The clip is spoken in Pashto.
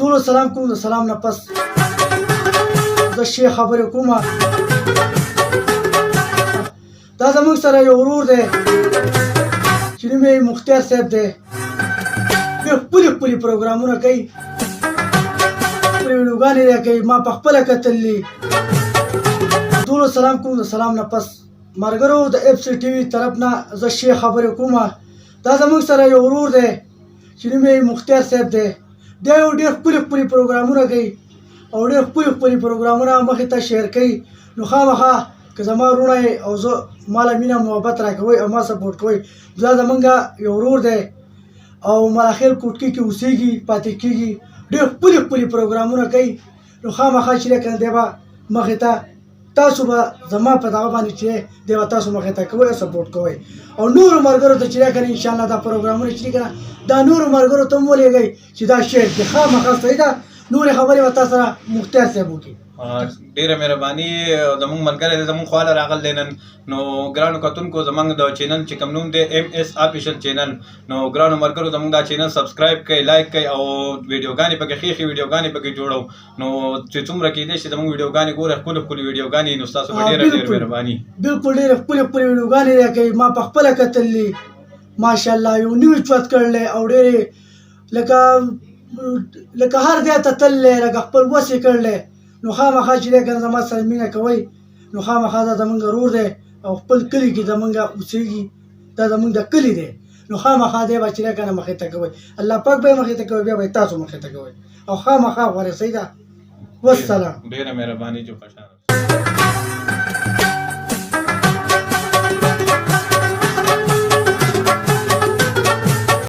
ټول سلام کوم. د سلام نه پس زه شیخ خبرې کوم. دا زموږ سره یو ورور دی چې نوم یې مختار صاحب دی. ډېر ښکلي پروګرامونه کوي، ښکلې ویډیوګانې یې کوي، ما په خپله کتلي. ټولو سلام کوم. د سلام نه پس ملګرو د اف سی ټي وي طرف نه زه شیخ خبرې کوم. دا زموږ سره یو ورور دی چې نوم یې مختار صاحب دی. دی یو ډېر ښکلي پروګرامونه کوي او ډېر ښکلي پروګرامونه مخې ته شیر کوي. نو خامخا که زما وروڼه او زه ماله مینه محبت راکوئ او ما سپورټ کوئ. دا زمونږ یو ورور دی او مراخیل کوټکي کې اوسېږي، پاتې کېږي. ډېر ښکلي پروګرامونه کوي. نو خامخا چې دی که نه دی به مخې ته تاسو به زما په دغه باندې چې دی به تاسو مخې ته کوئ او سپورټ کوئ. او نورو ملګرو ته چې دی که نه انشاءالله دا پروګرامونه چې دي که نه دا نورو ملګرو ته هم ولېږئ چې دا شعر دی. خامخا صحیح ده. نورې خبرې به تا سره مختار صاحب وکړي. ډیره مهرباني. زموږ ملګری دی زموږ خواله راغلی دی نن. نو ګرانو کتونکو زموږ د چینل چې کوم نوم دی MS آفیشل چینل، نو ګرانو ملګرو زموږ دا چینل سبسکرایب کړئ، لایک کړئ او ویډیوګانې پکې ښې ویډیوګانې پکې جوړو. نو چې څومره کېدای شي زموږ ویډیوګانې ګورئ، ښکلې ویډیوګانې، نو ستاسو به ډېره مهرباني. بلکل ډېرې ښکلې ویډیوګانې یې کوي، ما په خپله کتلي. ماشاءالله یو نوی چوت کړلی او ډېرې لکه هر ځای ته تللی، لکه خپل وس یې کړلی. نو خامخا چې دی که نه زما سره مینه کوئ. نو خامخا دا زمونږ ورور دی او خپل کلي کې زمونږ اوسېږي. دا زمونږ د کلي دی. نو خامخا دی به چې دی که نه مخې ته کوئ. الله پاک به یې مخې ته کوئ، بیا به یې تاسو مخې ته کوئ او خامخا غوره. صحیح ده. والسلام. ډېره مهرباني جو خوشحاله.